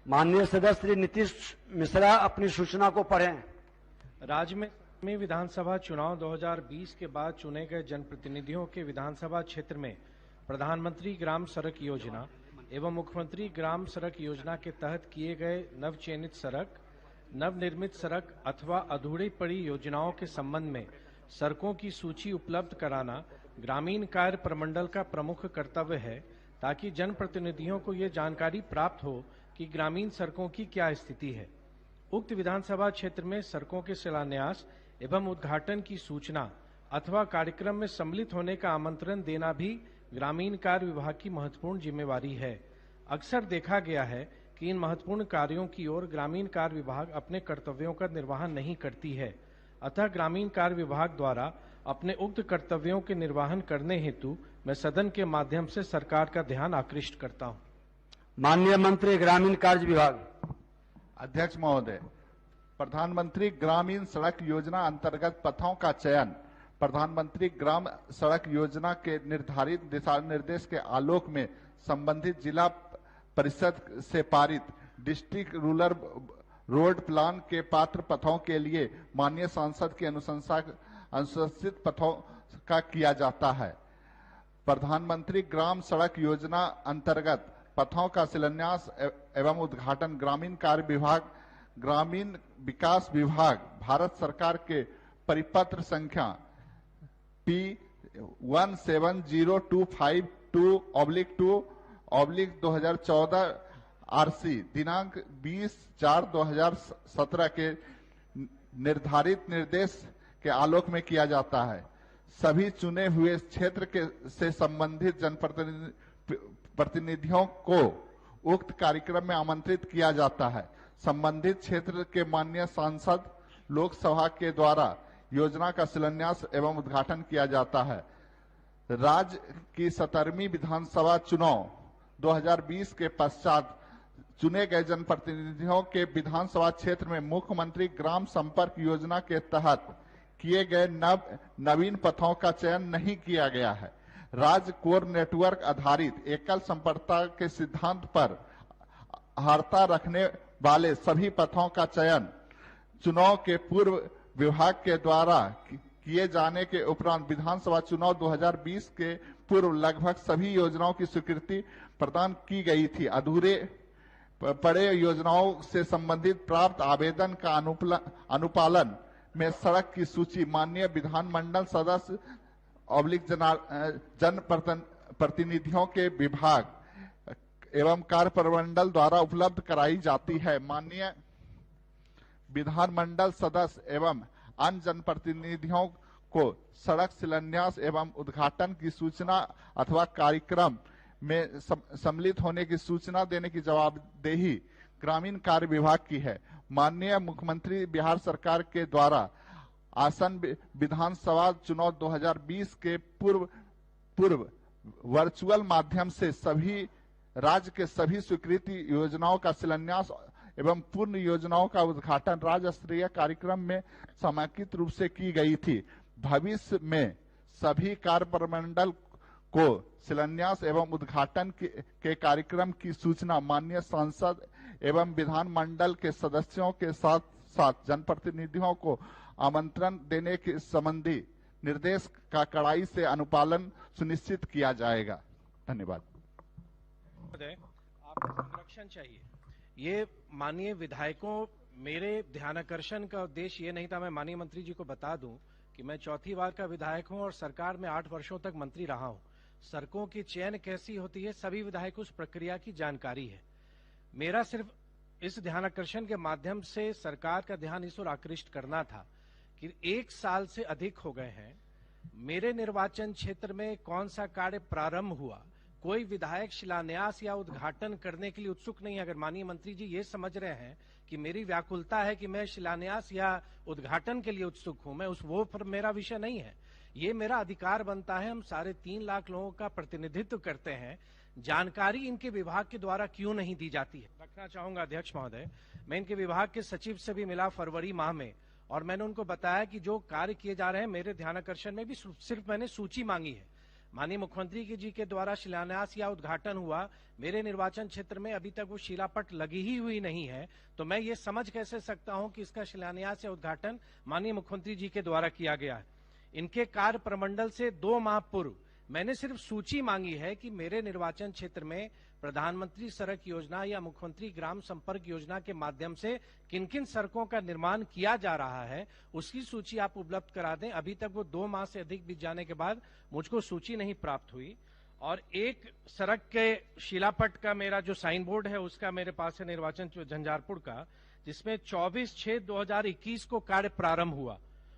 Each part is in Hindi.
माननीय सदस्य श्री नीतीश मिश्रा अपनी सूचना को पढ़ें। राज्य में विधानसभा चुनाव 2020 के बाद चुने गए जनप्रतिनिधियों के विधानसभा क्षेत्र में प्रधानमंत्री ग्राम सड़क योजना एवं मुख्यमंत्री ग्राम सड़क योजना के तहत किए गए नवचयनित सड़क, नवनिर्मित सड़क अथवा अधूरी पड़ी योजनाओं के संबंध में सड़कों की सूची उपलब्ध कराना ग्रामीण कार्य प्रमंडल का प्रमुख कर्तव्य है, ताकि जनप्रतिनिधियों को ये जानकारी प्राप्त हो कि ग्रामीण सड़कों की क्या स्थिति है। उक्त विधानसभा क्षेत्र में सड़कों के शिलान्यास एवं उद्घाटन की सूचना अथवा कार्यक्रम में सम्मिलित होने का आमंत्रण देना भी ग्रामीण कार्य विभाग की महत्वपूर्ण जिम्मेवारी है। अक्सर देखा गया है कि इन महत्वपूर्ण कार्यों की ओर ग्रामीण कार्य विभाग अपने कर्तव्यों का निर्वहन नहीं करती है। अतः ग्रामीण कार्य विभाग द्वारा अपने उक्त कर्तव्यों के निर्वहन करने हेतु मैं सदन के माध्यम से सरकार का ध्यान आकृष्ट करता हूं। माननीय मंत्री ग्रामीण कार्य विभाग। अध्यक्ष महोदय, प्रधानमंत्री ग्रामीण सड़क योजना अंतर्गत पथों का चयन प्रधानमंत्री ग्राम सड़क योजना के निर्धारित दिशा निर्देश के आलोक में संबंधित जिला परिषद से पारित डिस्ट्रिक्ट रूरल रोड प्लान के पात्र पथों के लिए माननीय सांसद की अनुशंसित पथों का किया जाता है। प्रधानमंत्री ग्राम सड़क योजना अंतर्गत पथों का शिलान्यास एवं उद्घाटन ग्रामीण कार्य विभाग, ग्रामीण विकास विभाग भारत सरकार के परिपत्र संख्या P170252/2/2014 आरसी दिनांक 20/4/2017 के निर्धारित निर्देश के आलोक में किया जाता है। सभी चुने हुए क्षेत्र से संबंधित जनप्रतिनिधियों को उक्त कार्यक्रम में आमंत्रित किया जाता है। संबंधित क्षेत्र के माननीय सांसद लोकसभा के द्वारा योजना का शिलान्यास एवं उद्घाटन किया जाता है। राज्य की 17वीं विधानसभा चुनाव 2020 के पश्चात चुने गए जनप्रतिनिधियों के विधानसभा क्षेत्र में मुख्यमंत्री ग्राम संपर्क योजना के तहत किए गए नवीन पथों का चयन नहीं किया गया है। राज्य कोर नेटवर्क आधारित एकल संपर्कता के सिद्धांत पर आधारता रखने वाले सभी पथों का चयन चुनाव के पूर्व विभाग के द्वारा किए जाने के उपरांत विधानसभा चुनाव 2020 के पूर्व लगभग सभी योजनाओं की स्वीकृति प्रदान की गई थी। अधूरे पड़े योजनाओं से संबंधित प्राप्त आवेदन का अनुपालन में सड़क की सूची माननीय विधानमंडल सदस्य जन प्रतिनिधियों के विभाग एवं कार्य प्रमंडल द्वारा उपलब्ध कराई जाती है। माननीय विधानमंडल सदस्य एवं अन्य जनप्रतिनिधियों को सड़क शिलान्यास एवं उद्घाटन की सूचना अथवा कार्यक्रम में सम्मिलित होने की सूचना देने की जवाबदेही ग्रामीण कार्य विभाग की है। माननीय मुख्यमंत्री बिहार सरकार के द्वारा आसन्न विधानसभा चुनाव 2020 के पूर्व वर्चुअल माध्यम से सभी राज्य के सभी स्वीकृति योजनाओं का शिलान्यास एवं पूर्ण योजनाओं का उद्घाटन राज्य स्तरीय कार्यक्रम में समेकित रूप से की गई थी। भविष्य में सभी कार्य प्रमंडल को शिलान्यास एवं उद्घाटन के कार्यक्रम की सूचना माननीय सांसद एवं विधानमंडल के सदस्यों के साथ साथ जनप्रतिनिधियों को आमंत्रण देने के संबंधी निर्देश का कड़ाई से अनुपालन सुनिश्चित किया जाएगा। धन्यवाद। आपको संरक्षण चाहिए। ये माननीय विधायकों, मेरे ध्यानाकर्षण का उद्देश्य ये नहीं था। मैं माननीय मंत्री जी को बता दूं कि मैं चौथी बार का विधायक हूं और सरकार में 8 वर्षों तक मंत्री रहा हूं। सड़कों की चयन कैसी होती है, सभी विधायकों उस प्रक्रिया की जानकारी है। मेरा सिर्फ इस ध्यानाकर्षण के माध्यम से सरकार का ध्यान इस ओर आकृष्ट करना था कि 1 साल से अधिक हो गए हैं। मेरे निर्वाचन क्षेत्र में कौन सा कार्य प्रारंभ हुआ, कोई विधायक शिलान्यास या उद्घाटन करने के लिए उत्सुक नहीं है। अगर माननीय मंत्री जी ये समझ रहे हैं कि मेरी व्याकुलता है कि मैं शिलान्यास या उद्घाटन के लिए उत्सुक हूं, मैं वो पर मेरा विषय नहीं है। ये मेरा अधिकार बनता है। हम 3.5 लाख लोगों का प्रतिनिधित्व करते हैं। जानकारी इनके विभाग के द्वारा क्यों नहीं दी जाती है, रखना चाहूंगा अध्यक्ष महोदय। मैं इनके विभाग के सचिव से भी मिला फरवरी माह में और मैंने उनको बताया कि जो कार्य किए जा रहे हैं, मेरे ध्यानाकर्षण में भी सिर्फ मैंने सूची मांगी है। माननीय मुख्यमंत्री जी के द्वारा शिलान्यास या उद्घाटन हुआ, मेरे निर्वाचन क्षेत्र में अभी तक वो शिलापट लगी ही हुई नहीं है, तो मैं ये समझ कैसे सकता हूं कि इसका शिलान्यास या उद्घाटन माननीय मुख्यमंत्री जी के द्वारा किया गया है। इनके कार्य प्रमंडल से 2 माह पूर्व मैंने सिर्फ सूची मांगी है कि मेरे निर्वाचन क्षेत्र में प्रधानमंत्री सड़क योजना या मुख्यमंत्री ग्राम संपर्क योजना के माध्यम से किन किन सड़कों का निर्माण किया जा रहा है, उसकी सूची आप उपलब्ध करा दें। अभी तक वो 2 माह से अधिक बीत जाने के बाद मुझको सूची नहीं प्राप्त हुई। और एक सड़क के शिलापट का मेरा जो साइन बोर्ड है उसका मेरे पास है निर्वाचन झंझारपुर का, जिसमें 24/6/2021 को कार्य प्रारंभ हुआ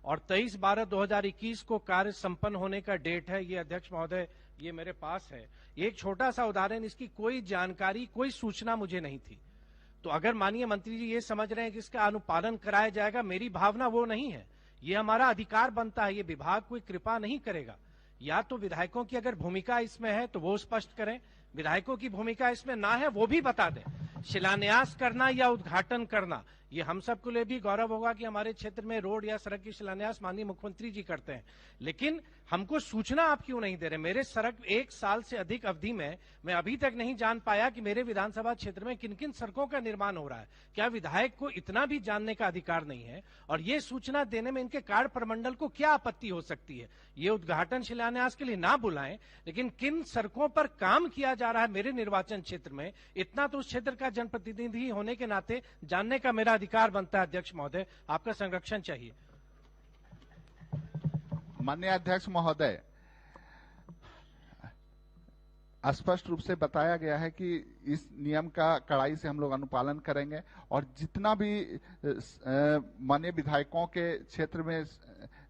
और 23/12/2021 को कार्य संपन्न होने का डेट है। ये अध्यक्ष महोदय ये मेरे पास है। ये एक छोटा सा उदाहरण, इसकी कोई जानकारी कोई सूचना मुझे नहीं थी। तो अगर माननीय मंत्री जी ये समझ रहे हैं कि इसका अनुपालन कराया जाएगा, मेरी भावना वो नहीं है। ये हमारा अधिकार बनता है, ये विभाग कोई कृपा नहीं करेगा। या तो विधायकों की अगर भूमिका इसमें है तो वो स्पष्ट करें, विधायकों की भूमिका इसमें ना है वो भी बता दें। शिलान्यास करना या उद्घाटन करना, ये हम सबको लिए भी गौरव होगा कि हमारे क्षेत्र में रोड या सड़क की शिलान्यास माननीय मुख्यमंत्री जी करते हैं, लेकिन हमको सूचना आप क्यों नहीं दे रहे? मेरे सड़क 1 साल से अधिक अवधि में मैं अभी तक नहीं जान पाया कि मेरे विधानसभा क्षेत्र में किन किन सड़कों का निर्माण हो रहा है। क्या विधायक को इतना भी जानने का अधिकार नहीं है? और ये सूचना देने में इनके कार्य प्रमंडल को क्या आपत्ति हो सकती है? ये उद्घाटन शिलान्यास के लिए ना बुलाएं, लेकिन किन सड़कों पर काम किया जा रहा है मेरे निर्वाचन क्षेत्र में, इतना तो उस क्षेत्र का जनप्रतिनिधि होने के नाते जानने का मेरा अधिकार बनता है। अध्यक्ष महोदय, आपका संरक्षण चाहिए। माननीय अध्यक्ष महोदय, स्पष्ट रूप से बताया गया है कि इस नियम का कड़ाई से हम लोग अनुपालन करेंगे और जितना भी माननीय विधायकों के क्षेत्र में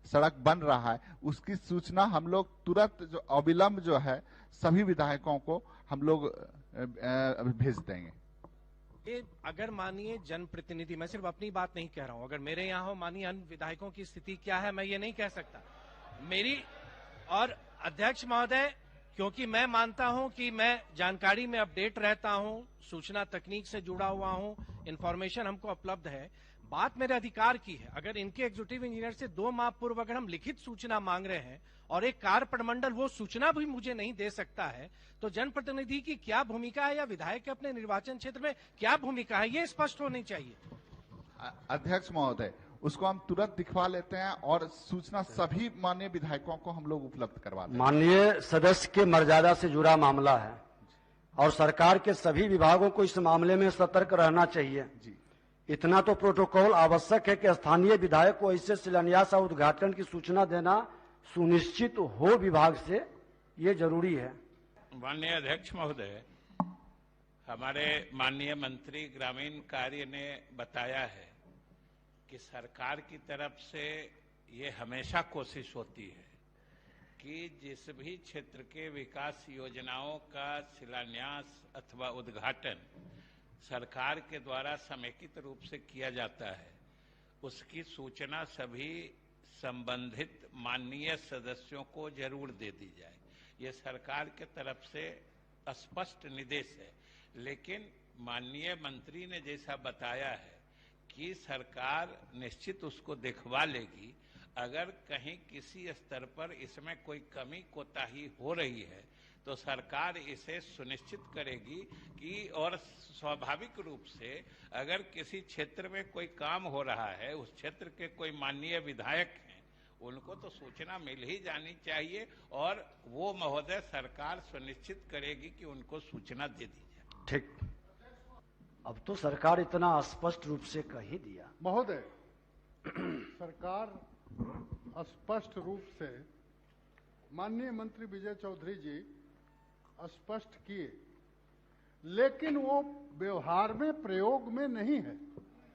सड़क बन रहा है उसकी सूचना हम लोग तुरंत जो अविलंब जो है सभी विधायकों को हम लोग भेज देंगे। ये अगर मानिए जनप्रतिनिधि, मैं सिर्फ अपनी बात नहीं कह रहा हूं, अगर मेरे यहाँ हो मानिए अन्य विधायकों की स्थिति क्या है मैं ये नहीं कह सकता मेरी। और अध्यक्ष महोदय, क्योंकि मैं मानता हूं कि मैं जानकारी में अपडेट रहता हूं, सूचना तकनीक से जुड़ा हुआ हूं, इंफॉर्मेशन हमको उपलब्ध है, बात मेरे अधिकार की है। अगर इनके एग्जीक्यूटिव इंजीनियर से 2 माह पूर्व अगर हम लिखित सूचना मांग रहे हैं और एक कार्य प्रमंडल वो सूचना भी मुझे नहीं दे सकता है, तो जनप्रतिनिधि की क्या भूमिका है या विधायक के अपने निर्वाचन क्षेत्र में क्या भूमिका है, ये स्पष्ट होनी चाहिए। अध्यक्ष महोदय, उसको हम तुरंत दिखवा लेते हैं और सूचना सभी माननीय विधायकों को हम लोग उपलब्ध करवाते हैं। माननीय सदस्य के मर्यादा से जुड़ा मामला है और सरकार के सभी विभागों को इस मामले में सतर्क रहना चाहिए। जी, इतना तो प्रोटोकॉल आवश्यक है कि स्थानीय विधायक को ऐसे शिलान्यास और उद्घाटन की सूचना देना सुनिश्चित हो विभाग से, ये जरूरी है। माननीय अध्यक्ष महोदय, हमारे माननीय मंत्री ग्रामीण कार्य ने बताया है कि सरकार की तरफ से ये हमेशा कोशिश होती है कि जिस भी क्षेत्र के विकास योजनाओं का शिलान्यास अथवा उद्घाटन सरकार के द्वारा समेकित रूप से किया जाता है, उसकी सूचना सभी संबंधित माननीय सदस्यों को जरूर दे दी जाए। ये सरकार के तरफ से स्पष्ट निर्देश है। लेकिन माननीय मंत्री ने जैसा बताया है कि सरकार निश्चित उसको दिखवा लेगी। अगर कहीं किसी स्तर पर इसमें कोई कमी कोताही हो रही है तो सरकार इसे सुनिश्चित करेगी कि, और स्वाभाविक रूप से अगर किसी क्षेत्र में कोई काम हो रहा है, उस क्षेत्र के कोई माननीय विधायक हैं, उनको तो सूचना मिल ही जानी चाहिए और वो महोदय सरकार सुनिश्चित करेगी कि उनको सूचना दे दी जाए। ठीक, अब तो सरकार इतना स्पष्ट रूप से कह ही दिया। महोदय, सरकार स्पष्ट रूप से माननीय मंत्री विजय चौधरी जी स्पष्ट किए, लेकिन वो व्यवहार में प्रयोग में नहीं है।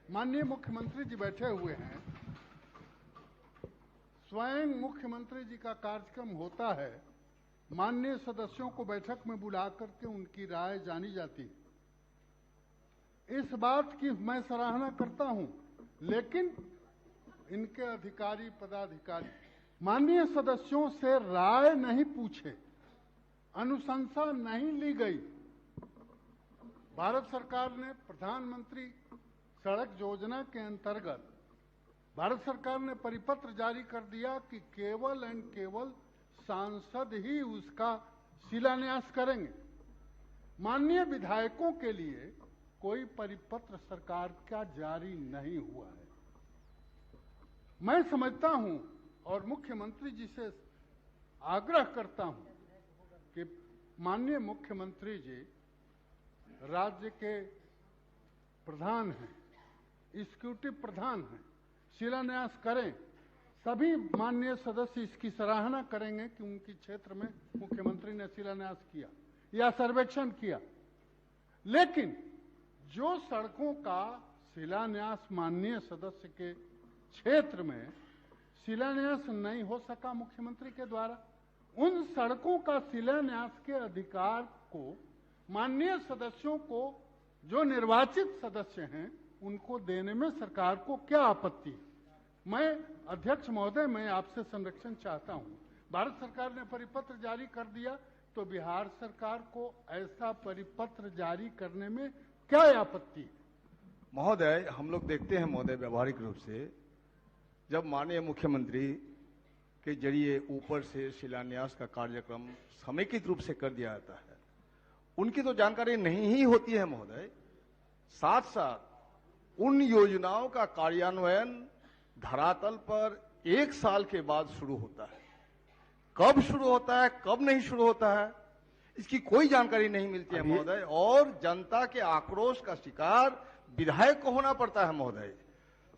माननीय मुख्यमंत्री जी बैठे हुए हैं, स्वयं मुख्यमंत्री जी का कार्यक्रम होता है, माननीय सदस्यों को बैठक में बुला करके उनकी राय जानी जाती है। इस बात की मैं सराहना करता हूं, लेकिन इनके अधिकारी पदाधिकारी माननीय सदस्यों से राय नहीं पूछे, अनुशंसा नहीं ली गई। भारत सरकार ने प्रधानमंत्री सड़क योजना के अंतर्गत भारत सरकार ने परिपत्र जारी कर दिया कि केवल एंड केवल सांसद ही उसका शिलान्यास करेंगे। माननीय विधायकों के लिए कोई परिपत्र सरकार का जारी नहीं हुआ है। मैं समझता हूं और मुख्यमंत्री जी से आग्रह करता हूं कि माननीय मुख्यमंत्री जी राज्य के प्रधान हैं, एग्जीक्यूटिव प्रधान हैं, शिलान्यास करें। सभी माननीय सदस्य इसकी सराहना करेंगे कि उनके क्षेत्र में मुख्यमंत्री ने शिलान्यास किया या सर्वेक्षण किया। लेकिन जो सड़कों का शिलान्यास माननीय सदस्य के क्षेत्र में शिलान्यास नहीं हो सका मुख्यमंत्री के द्वारा, उन सड़कों का शिलान्यास के अधिकार को माननीय सदस्यों को, जो निर्वाचित सदस्य हैं, उनको देने में सरकार को क्या आपत्ति है? मैं अध्यक्ष महोदय, मैं आपसे संरक्षण चाहता हूं। भारत सरकार ने परिपत्र जारी कर दिया तो बिहार सरकार को ऐसा परिपत्र जारी करने में क्या आपत्ति है? महोदय, हम लोग देखते हैं महोदय, व्यवहारिक रूप से जब माननीय मुख्यमंत्री के जरिए ऊपर से शिलान्यास का कार्यक्रम समेकित रूप से कर दिया जाता है, उनकी तो जानकारी नहीं ही होती है महोदय। साथ साथ उन योजनाओं का कार्यान्वयन धरातल पर 1 साल के बाद शुरू होता है। कब शुरू होता है, कब नहीं शुरू होता है, इसकी कोई जानकारी नहीं मिलती है महोदय। और जनता के आक्रोश का शिकार विधायक को होना पड़ता है महोदय।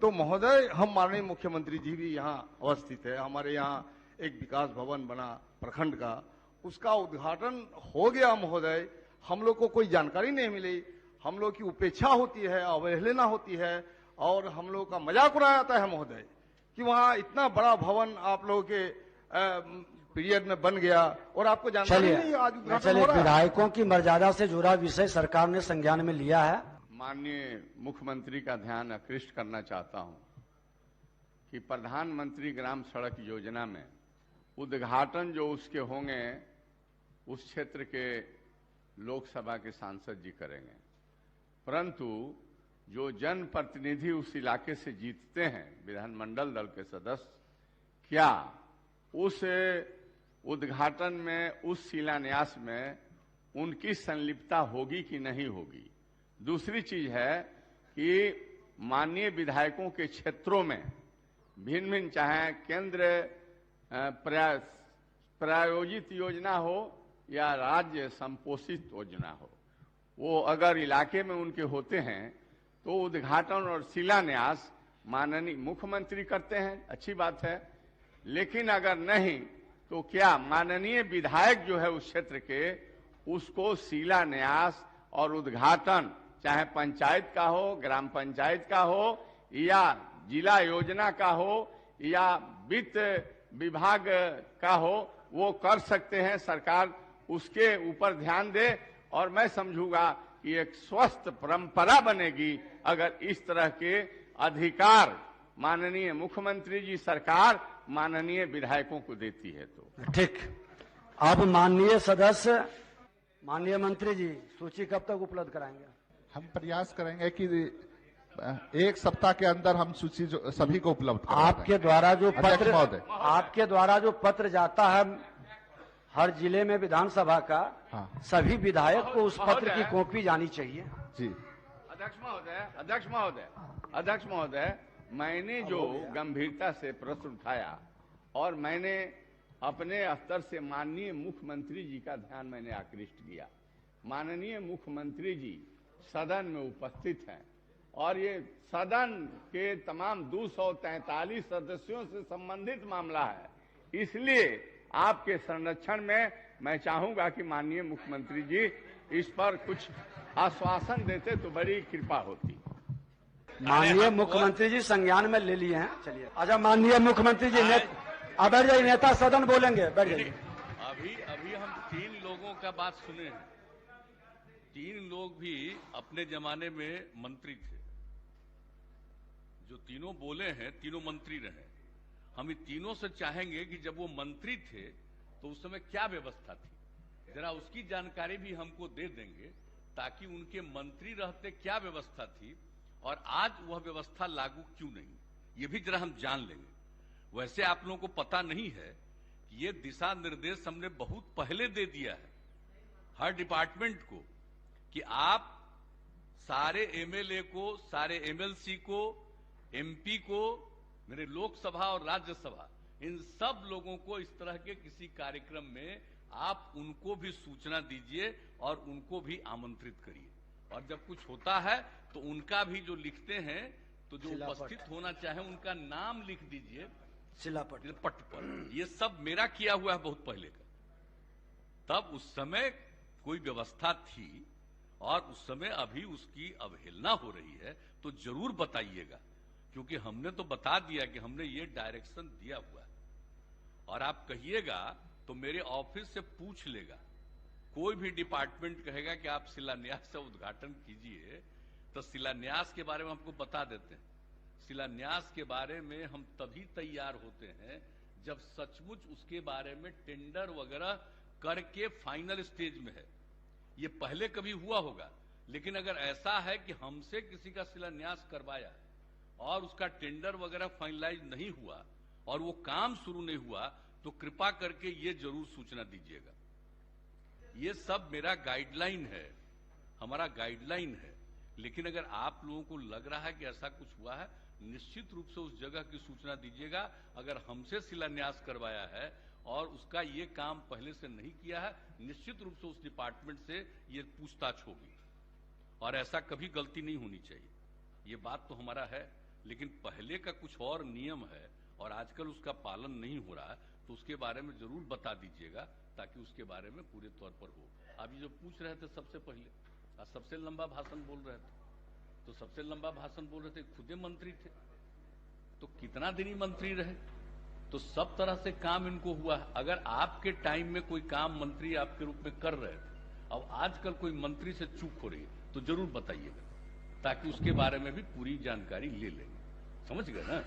तो महोदय, हम माननीय मुख्यमंत्री जी भी यहाँ अवस्थित है। हमारे यहाँ एक विकास भवन बना प्रखंड का, उसका उद्घाटन हो गया महोदय। हम लोग को कोई जानकारी नहीं मिली। हम लोग की उपेक्षा होती है, अवहेलना होती है और हम लोग का मजाक उड़ाया जाता है महोदय कि वहाँ इतना बड़ा भवन आप लोगों के पीरियड में बन गया और आपको जानकारी नहीं। आज उद्घाटन हो रहा है। विधायकों की मर्यादा से जुड़ा विषय सरकार ने संज्ञान में लिया है। माननीय मुख्यमंत्री का ध्यान आकृष्ट करना चाहता हूं कि प्रधानमंत्री ग्राम सड़क योजना में उद्घाटन जो उसके होंगे उस क्षेत्र के लोकसभा के सांसद जी करेंगे, परंतु जो जनप्रतिनिधि उस इलाके से जीतते हैं, विधानमंडल दल के सदस्य, क्या उस उद्घाटन में, उस शिलान्यास में उनकी संलिप्तता होगी कि नहीं होगी? दूसरी चीज है कि माननीय विधायकों के क्षेत्रों में भिन्न भिन्न, चाहे केंद्र प्रायोजित योजना हो या राज्य संपोषित योजना हो, वो अगर इलाके में उनके होते हैं तो उद्घाटन और शिलान्यास माननीय मुख्यमंत्री करते हैं, अच्छी बात है। लेकिन अगर नहीं तो क्या माननीय विधायक जो है उस क्षेत्र के, उसको शिलान्यास और उद्घाटन चाहे पंचायत का हो, ग्राम पंचायत का हो या जिला योजना का हो या वित्त विभाग का हो, वो कर सकते हैं। सरकार उसके ऊपर ध्यान दे और मैं समझूंगा कि एक स्वस्थ परंपरा बनेगी अगर इस तरह के अधिकार माननीय मुख्यमंत्री जी सरकार माननीय विधायकों को देती है तो। ठीक। अब माननीय सदस्य, माननीय मंत्री जी, सूची कब तक उपलब्ध कराएंगे? हम प्रयास करेंगे कि 1 सप्ताह के अंदर हम सूची सभी को उपलब्ध करा दें। आपके द्वारा जो पत्र जाता है हर जिले में विधानसभा का, हाँ। सभी विधायक को उस पत्र की कॉपी जानी चाहिए। जी अध्यक्ष महोदय, मैंने जो गंभीरता से प्रश्न उठाया और मैंने अपने स्तर से माननीय मुख्यमंत्री जी का ध्यान मैंने आकृष्ट किया। माननीय मुख्यमंत्री जी सदन में उपस्थित हैं और ये सदन के तमाम 243 सदस्यों से संबंधित मामला है, इसलिए आपके संरक्षण में मैं चाहूंगा कि माननीय मुख्यमंत्री जी इस पर कुछ आश्वासन देते तो बड़ी कृपा होती। माननीय मुख्यमंत्री जी संज्ञान में ले लिए हैं। चलिए, अच्छा माननीय मुख्यमंत्री जी अब बैठ जाइए, नेता सदन बोलेंगे, बैठ जाइए। अभी हम 3 लोगों का बात सुने हैं। 3 लोग भी अपने जमाने में मंत्री थे। जो तीनों बोले हैं, तीनों मंत्री रहे। हम इन तीनों से चाहेंगे कि जब वो मंत्री थे तो उस समय क्या व्यवस्था थी, जरा उसकी जानकारी भी हमको दे देंगे ताकि उनके मंत्री रहते क्या व्यवस्था थी और आज वह व्यवस्था लागू क्यों नहीं, ये भी जरा हम जान लेंगे। वैसे आप लोगों को पता नहीं है कि ये दिशा निर्देश हमने बहुत पहले दे दिया है हर डिपार्टमेंट को कि आप सारे एमएलए को, सारे एमएलसी को, एमपी को, मेरे लोकसभा और राज्यसभा, इन सब लोगों को इस तरह के किसी कार्यक्रम में आप उनको भी सूचना दीजिए और उनको भी आमंत्रित करिए। और जब कुछ होता है तो उनका भी जो लिखते हैं तो जो उपस्थित होना चाहे उनका नाम लिख दीजिए शिलापट पट पर। ये सब मेरा किया हुआ है बहुत पहले का। तब उस समय कोई व्यवस्था थी और उस समय अभी उसकी अवहेलना हो रही है तो जरूर बताइएगा, क्योंकि हमने तो बता दिया कि हमने ये डायरेक्शन दिया हुआ है। और आप कहिएगा तो मेरे ऑफिस से पूछ लेगा, कोई भी डिपार्टमेंट कहेगा कि आप शिलान्यास से उद्घाटन कीजिए तो शिलान्यास के बारे में हमको बता देते हैं। शिलान्यास के बारे में हम तभी तैयार होते हैं जब सचमुच उसके बारे में टेंडर वगैरह करके फाइनल स्टेज में है। ये पहले कभी हुआ होगा, लेकिन अगर ऐसा है कि हमसे किसी का शिलान्यास करवाया और उसका टेंडर वगैरह फाइनलाइज नहीं हुआ और वो काम शुरू नहीं हुआ तो कृपा करके ये जरूर सूचना दीजिएगा। ये सब मेरा गाइडलाइन है, हमारा गाइडलाइन है। लेकिन अगर आप लोगों को लग रहा है कि ऐसा कुछ हुआ है, निश्चित रूप से उस जगह की सूचना दीजिएगा। अगर हमसे शिलान्यास करवाया है और उसका ये काम पहले से नहीं किया है, निश्चित रूप से उस डिपार्टमेंट से ये पूछताछ होगी और ऐसा कभी गलती नहीं होनी चाहिए। ये बात तो हमारा है, लेकिन पहले का कुछ और नियम है और आजकल उसका पालन नहीं हो रहा है, तो उसके बारे में जरूर बता दीजिएगा ताकि उसके बारे में पूरे तौर पर हो। आप ये जो पूछ रहे थे सबसे पहले, आज सबसे लंबा भाषण बोल रहे थे, तो सबसे लंबा भाषण बोल रहे थे, खुदे मंत्री थे, तो कितना दिन ही मंत्री रहे, तो सब तरह से काम इनको हुआ है। अगर आपके टाइम में कोई काम मंत्री आपके रूप में कर रहे थे, अब आजकल कोई मंत्री से चूक हो रही है तो जरूर बताइएगा ताकि उसके बारे में भी पूरी जानकारी ले लेंगे। समझ गए ना?